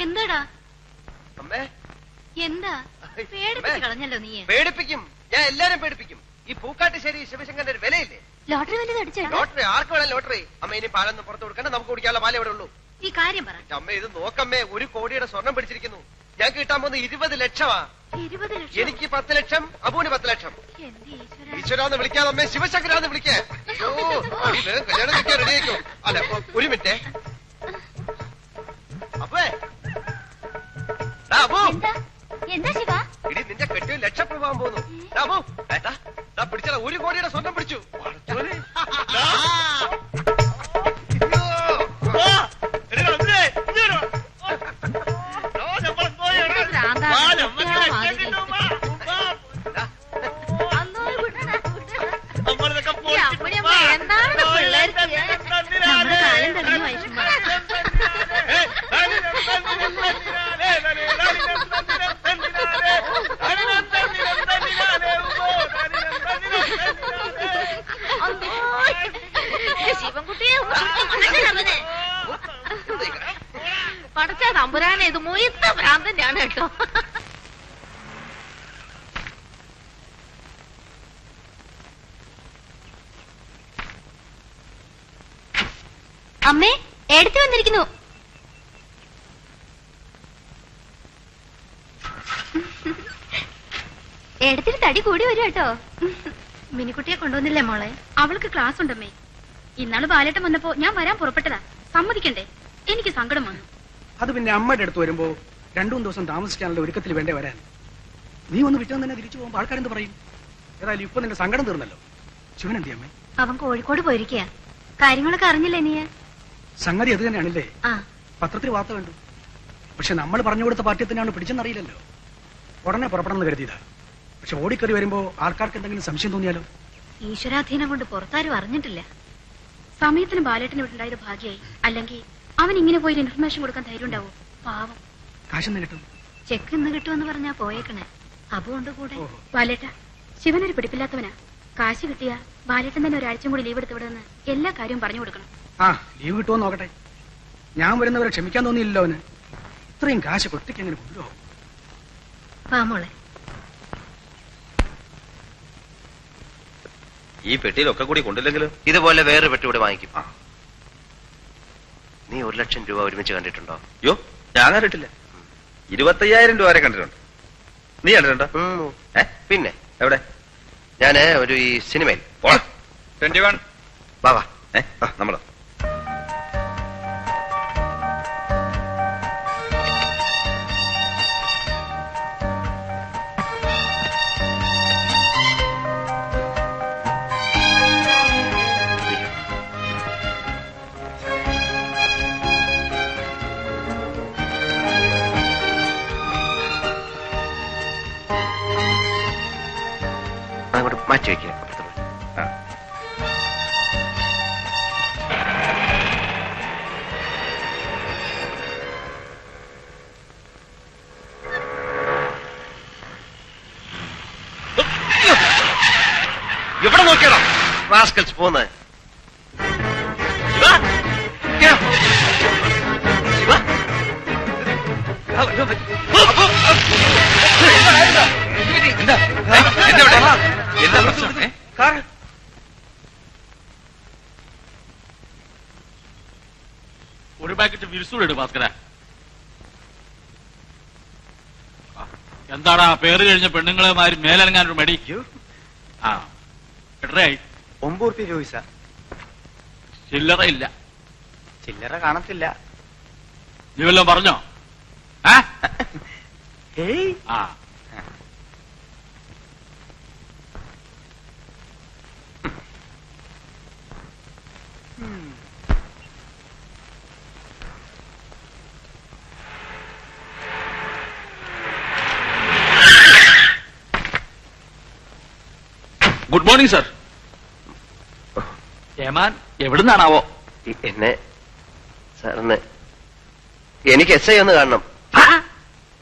എന്താടാ അമ്മേ? എന്താ പേടിപ്പിച്ച് കളഞ്ഞല്ലോ നീ? പേടിപ്പിക്കും, ഞാൻ എല്ലാരും പേടിപ്പിക്കും. ഈ പൂക്കാട്ടുശ്ശേരി ശിവശങ്കരന്റെ ഒരു വിലയില്ലേ? ലോട്ടറി വല്ലതും അടിച്ചോ? ലോട്ടറി ആർക്ക് വേണം ലോട്ടറി? അമ്മ ഇനി പാലൊന്നും പുറത്ത് കൊടുക്കണ്ട, നമുക്ക് കുടിക്കാനുള്ള പാലേ ഇവിടെ ഉള്ളൂ. ഈ കാര്യം പറ. അമ്മ ഇത് നോക്കമ്മേ, 1 കോടിയുടെ സ്വർണം പിടിച്ചിരിക്കുന്നു. ഞാൻ കിട്ടാൻ പോകുന്ന 20 ലക്ഷമാ. 20 ലക്ഷം? എനിക്ക് 10 ലക്ഷം, അബുവിന് 10 ലക്ഷം. ഈശ്വരാന്ന് വിളിക്കാതമ്മേ, ശിവശങ്കരാന്ന് വിളിക്കേ. കല്യാണം കഴിക്കാൻ റെഡി ആയിക്കോ. അല്ല, 1 മിനിറ്റ്. അപ്പേ അബു, എന്താ ശിവ? ഇടി നിന്റെ കെട്ടിയ ലക്ഷം പോകാൻ പോകുന്നു. അബു പിടിച്ചാ 1 കോടിയുടെ സ്വർണം പിടിച്ചു. പടച്ച തമ്പുരാനെ, ഇത് മൊയ്ത്ത ഭ്രാന്തന്റെയാണ് കേട്ടോ. അമ്മേ, എടുത്തു വന്നിരിക്കുന്നു. എടുത്തിട്ട് തടി കൂടി വരും കേട്ടോ. മിനിക്കുട്ടിയെ കൊണ്ടുവന്നില്ലേ മോളെ? അവൾക്ക് ക്ലാസ് ഉണ്ടമ്മേ. ഇന്നാള് ബാലേട്ടൻ വന്നപ്പോ ഞാൻ വരാൻ പുറപ്പെട്ടതാ. സമ്മതിക്കണ്ടേ? എനിക്ക് സങ്കടം വന്നു. അത് പിന്നെ അമ്മയുടെ അടുത്ത് വരുമ്പോ 2-3 ദിവസം താമസിക്കാനുള്ള ഒരുക്കത്തിൽ വേണ്ടേ വരാൻ? നീ ഒന്ന് വിറ്റൊന്നും തന്നെ തിരിച്ചു പോകുമ്പോ ആൾക്കാരെന്ത് പറയും? ഏതായാലും ഇപ്പൊ നിന്റെ സങ്കടം തീർന്നല്ലോ. ശിവൻ എന്തി അമ്മേ? അവൻ കോഴിക്കോട് പോയിരിക്കുക. കാര്യങ്ങളൊക്കെ അറിഞ്ഞില്ലേ നീ? സംഗതി അത് തന്നെയാണല്ലേ? ആ, പത്രത്തിൽ വാർത്ത കണ്ടു. പക്ഷെ നമ്മൾ പറഞ്ഞു കൊടുത്ത പാർട്ടി തന്നെയാണ് പിടിച്ചെന്നറിയില്ലല്ലോ. ഉടനെ പുറപ്പെടണമെന്ന് കരുതിയതാ. പക്ഷെ ഓടിക്കറി വരുമ്പോ ആൾക്കാർക്ക് എന്തെങ്കിലും സംശയം തോന്നിയാലോ? ഈശ്വരാധീനം കൊണ്ട് പുറത്താരും അറിഞ്ഞിട്ടില്ല. സമയത്തിന് ബാലേട്ടന് വീട്ടുണ്ടായത് ഭാഗ്യായി. അല്ലെങ്കിൽ അവൻ ഇങ്ങനെ പോയി ഇൻഫർമേഷൻ കൊടുക്കാൻ ധൈര്യം ഉണ്ടാവോ? പാവം. കാശെന്ന് കിട്ടും? ചെക്ക് ഇന്ന് കിട്ടുമെന്ന് പറഞ്ഞാ പോയേക്കണേ. അബുണ്ട് കൂടെ. ബാലേട്ട, ശിവനൊരു പിടിപ്പില്ലാത്തവനാ. കാശ് കിട്ടിയാ ബാലേട്ടൻ തന്നെ ഒരാഴ്ചയും കൂടി ലീവ് എടുത്ത് വിടുമെന്ന് എല്ലാ കാര്യവും പറഞ്ഞു കൊടുക്കണം. ആ, ലീവ് കിട്ടുമോ നോക്കട്ടെ. ഞാൻ വരുന്നവരെ ക്ഷമിക്കാൻ തോന്നിയില്ലല്ലോ അവന്. ഇത്രയും കാശ് കൊട്ടിക്ക് എങ്ങനെ കൊണ്ടുപോകും? പാമോളെ, ഈ പെട്ടിയിലൊക്കെ കൂടി കൊണ്ടില്ലെങ്കിലും ഇതുപോലെ വേറെ പെട്ടി ഇവിടെ വാങ്ങിക്കും. നീ 1 ലക്ഷം രൂപ ഒരുമിച്ച് കണ്ടിട്ടുണ്ടോ? യോ, ഞാൻ കണ്ടിട്ടില്ല. 25,000 രൂപ വരെ കണ്ടിട്ടുണ്ട്. നീ കണ്ടിട്ടുണ്ടോ? പിന്നെ എവിടെ? ഞാന് ഒരു ഈ സിനിമയിൽ 21 ബാബാ നമ്മളോ അങ്ങോട്ട് മാറ്റി വയ്ക്കുക. എവിടെ നോക്കിയാണോ റാസ്കൽസ് പോകുന്നത്? ഒരു പാക്കറ്റ് വിരിസൂടെ ഭാസ്കര. എന്താടാ പേര് കഴിഞ്ഞ പെണ്ണുങ്ങളെമാര് മേലനങ്ങാനൊരു മടി? ആ, എത്രയായി? 9 രൂപ. ചില്ലറ ഇല്ല. ചില്ലറ കാണത്തില്ല. നീ വല്ലതും പറഞ്ഞോ? ആ, ഗുഡ് മോർണിംഗ് സർ. ഏമാൻ എവിടുന്നാണാവോ? എന്നെ സാറിന് എനിക്ക് SI ഒന്ന് കാണണം.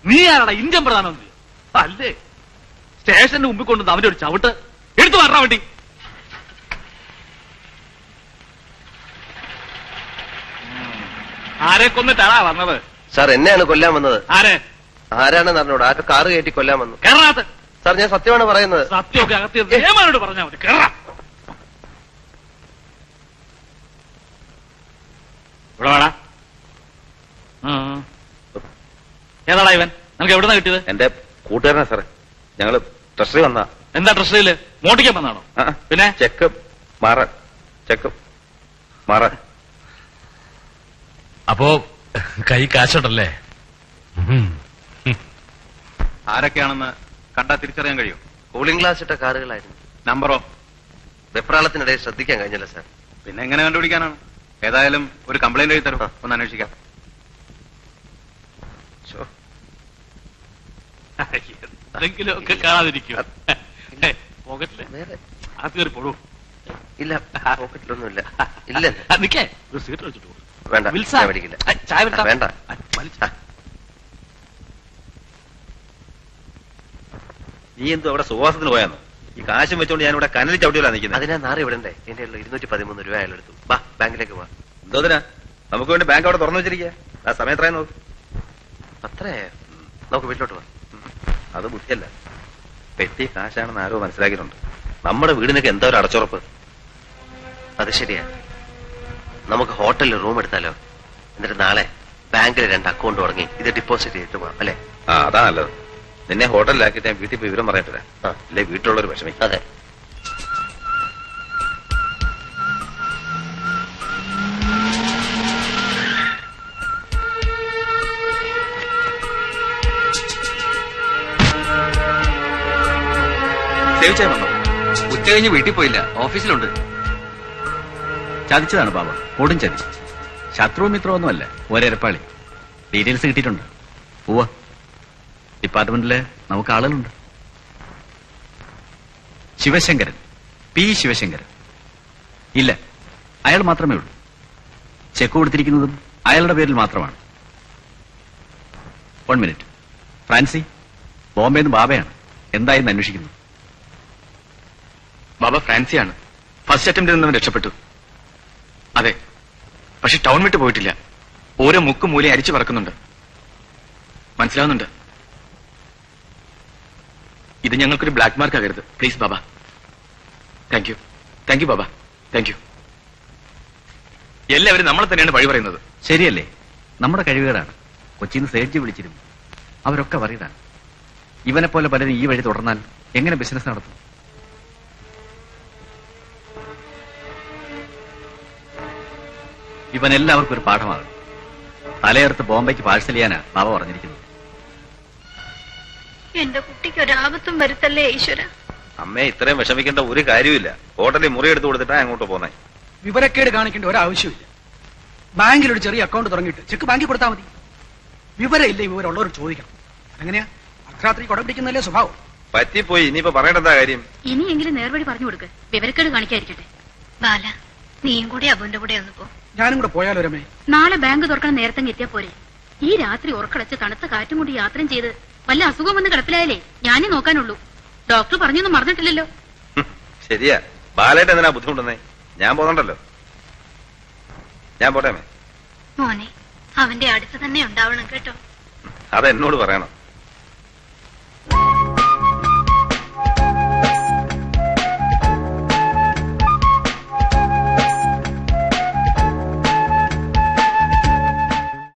നീ ആരാടാ? ഇന്ത്യൻ പ്രധാനമന്ത്രി അല്ലേ? സ്റ്റേഷന്റെ മുമ്പിൽ കൊണ്ടുവന്ന് അവന്റെ ഒരു ചവിട്ട് എടുത്തു മാറാൻ വേണ്ടി. ആരെ കൊന്നിട്ടാണാ വന്നത്? സാർ എന്നെയാണ് കൊല്ലാൻ വന്നത്. ആരെ? ആരാണെന്ന് അറിഞ്ഞൂടാ. ആരുടെ കാറ് കയറ്റി കൊല്ലാൻ വന്നു. കേരളത്ത് സാർ ഞാൻ സത്യമാണ് പറയുന്നത്. സത്യമൊക്കെ അകത്ത് ഏമാനോട് പറഞ്ഞാൽ മതി. കേരള ഇവിടെ വേടാ. ഏതാടാ ഇവൻ? നമുക്ക് എവിടുന്നാ കിട്ടിയത്? എന്റെ കൂട്ടുകാരനാ സാറേ. ഞങ്ങള് ട്രഷറി വന്നാ. എന്താ ട്രഷറിയില് മോട്ടിക്കാൻ വന്നാണോ? പിന്നെ ചെക്ക് മാറാൻ. ചെക്ക് മാറാൻ. അപ്പോ കൈ കാശുണ്ടല്ലേ? ആരൊക്കെയാണെന്ന് കണ്ടാ തിരിച്ചറിയാൻ കഴിയും? കൂളിംഗ് ഗ്ലാസ് ഇട്ട കാറുകളായിരുന്നു. നമ്പറോ? വെപ്രാളത്തിനിടയിൽ ശ്രദ്ധിക്കാൻ കഴിഞ്ഞില്ല സാർ. പിന്നെ എങ്ങനെ കണ്ടുപിടിക്കാനാണ്? ഏതായാലും ഒരു കംപ്ലൈന്റ് എഴുതി തരും. ഒന്ന് അന്വേഷിക്കാം. എന്തെങ്കിലും ഒക്കെ കാണാതിരിക്കും. പോകത്തില്ലേ? വേറെ അത് കയറി പോടൂ. ഇല്ല, പോക്കറ്റിലൊന്നുമില്ല. ഇല്ല നിക്കേ, ഒരു സീറ്റ് വെച്ചിട്ട് പോ. വേണ്ട, വിൽസ, ഞാൻ മേടിക്കില്ല. ചായ വിൽക്കാം. വേണ്ട. നീ എന്തോ അവിടെ സുവാസത്തിന് പോയാന്നോ? ഈ കാശും വെച്ചോണ്ട് ഞാൻ ഇവിടെ കനലി ചവിട്ടിയിലാണ് നിൽക്കുന്നത്. അതിനാ നാറി വിടണ്ടേ? എന്റെ 213 രൂപ അയാൾ എടുത്തു. വാ, ബാങ്കിലേക്ക് പോവാ. എന്തോതിനാ? നമുക്ക് വേണ്ടി ബാങ്ക് അവിടെ തുറന്നു വെച്ചിരിക്കുക. ആ സമയം എത്രയും നോക്ക്. അത്രേ നമുക്ക് വീട്ടിലോട്ട് പോവാം. അത് ബുദ്ധിയല്ല. പെട്ടി കാശാണെന്ന് ആരോ മനസ്സിലാക്കിയിട്ടുണ്ട്. നമ്മുടെ വീടിനൊക്കെ എന്താ ഒരു അടച്ചുറപ്പ്. അത് ശരിയാ. നമുക്ക് ഹോട്ടലിൽ റൂം എടുത്താലോ? എന്നിട്ട് നാളെ ബാങ്കിൽ 2 അക്കൗണ്ട് തുടങ്ങി ഇത് ഡെപ്പോസിറ്റ് ചെയ്തിട്ട് പോവാം അല്ലെ? ആ, അതാ നല്ലത്. നിന്നെ ഹോട്ടലിലാക്കിയിട്ട് ഞാൻ വീട്ടിൽ പോയി വിവരം പറയട്ടെ. അല്ലെ വീട്ടിലുള്ളൊരു വിഷമിക്കും. അതെ. സേവിച്ചാൽ വന്നോ? ഉച്ച കഴിഞ്ഞ് വീട്ടിൽ പോയില്ല, ഓഫീസിലുണ്ട്. ചതിച്ചതാണ് ബാബ, കൊടും ചതി. ശത്രുവും മിത്രമൊന്നുമല്ല, ഒരപ്പാളി. ഡീറ്റെയിൽസ് കിട്ടിയിട്ടുണ്ട്. പോവാ, ഡിപ്പാർട്ട്മെന്റില് നമുക്ക് ആളുകളുണ്ട്. ശിവശങ്കരൻ, പി ശിവശങ്കരൻ. ഇല്ല, അയാൾ മാത്രമേ ഉള്ളൂ. ചെക്ക് കൊടുത്തിരിക്കുന്നതും അയാളുടെ പേരിൽ മാത്രമാണ്. 1 മിനിറ്റ്. ഫ്രാൻസി, ബോംബെന്ന് ബാബയാണ്. എന്തായെന്ന് അന്വേഷിക്കുന്നു. ബാബ ഫ്രാൻസിയാണ്. ഫസ്റ്റ് അറ്റംപ്റ്റിൽ നിന്നും രക്ഷപ്പെട്ടു. അതെ, പക്ഷെ ടൗൺ വിട്ട് പോയിട്ടില്ല. ഓരോ മുക്കും മൂലയും അരിച്ചു പറക്കുന്നുണ്ട്. മനസ്സിലാവുന്നുണ്ട്. ഇത് ഞങ്ങൾക്കൊരു ബ്ലാക്ക് മാർക്ക് ആകരുത് please Baba. Thank you. Thank you Baba. Thank you. എല്ലാവരും നമ്മളെ തന്നെയാണ് വഴി പറയുന്നത്. ശരിയല്ലേ? നമ്മുടെ കഴിവുകളാണ്. കൊച്ചിയിൽ നിന്ന് സേഡ്ജി വിളിച്ചിരുന്നു. അവരൊക്കെ വറിയതാണ്. ഇവനെ പോലെ പലരും ഈ വഴി തുടർന്നാൽ എങ്ങനെ ബിസിനസ് നടത്തും? ഇവൻ എല്ലാവർക്കും ഒരു പാഠമാകും. തലയെടുത്ത് ബോംബെക്ക് പാഴ്സൽ ചെയ്യാനാ ബാബ പറഞ്ഞിരിക്കുന്നത്. എന്റെ കുട്ടിക്ക് ഒരാപത്തും വരുത്തല്ലേ ഈശ്വര. അമ്മയെ ഇത്രയും വിഷമിക്കേണ്ട ഒരു കാര്യമില്ല. ഹോട്ടലിൽ മുറി എടുത്തു കൊടുത്തിട്ടാ അങ്ങോട്ട് പോന്നെ. വിവരക്കേട് കാണിക്കേണ്ട ഒരാവശ്യമില്ല. ബാങ്കിൽ ഒരു ചെറിയ അക്കൗണ്ട് തുടങ്ങിയിട്ട് ചെക്ക് ബാങ്കിൽ കൊടുത്താൽ മതി. വിവരമില്ല, വിവരമുള്ളവർ ചോദിക്കണം. എങ്ങനെയാ? അർദ്ധരാത്രി കൊട പിടിക്കുന്നല്ലേ സ്വഭാവം. പറ്റിപ്പോയി, ഇനിയിപ്പോ പറയേണ്ട കാര്യം. ഇനിയെങ്കിലും നേർവഴി പറഞ്ഞു കൊടുക്ക്. വിവരക്കേട് കാണിക്കാതിരിക്കട്ടെ. ബാല, നീയും കൂടി അബുവിന്റെ കൂടെ ഒന്ന് പോ. ഞാനും കൂടെ പോയാലോ രമേ? നാളെ ബാങ്ക് തുറക്കാൻ നേരത്തെ എത്തിയാ പോരെ? ഈ രാത്രി ഉറക്കളച്ച് തണുത്ത കാറ്റും കൊണ്ട് യാത്രയും ചെയ്ത് വല്ല അസുഖം വന്ന് കിടപ്പിലായാലേ ഞാനേ നോക്കാനുള്ളൂ. ഡോക്ടർ പറഞ്ഞൊന്നും മറന്നിട്ടില്ലല്ലോ. ശരിയാ, ബാലായിട്ട് എന്തിനാ ബുദ്ധിമുട്ടുന്നേ? ഞാൻ പോകണ്ടല്ലോ. ഞാൻ പോട്ടെ. മോനെ, അവന്റെ അടുത്ത് തന്നെ ഉണ്ടാവണം കേട്ടോ. അതെന്നോട് പറയണം.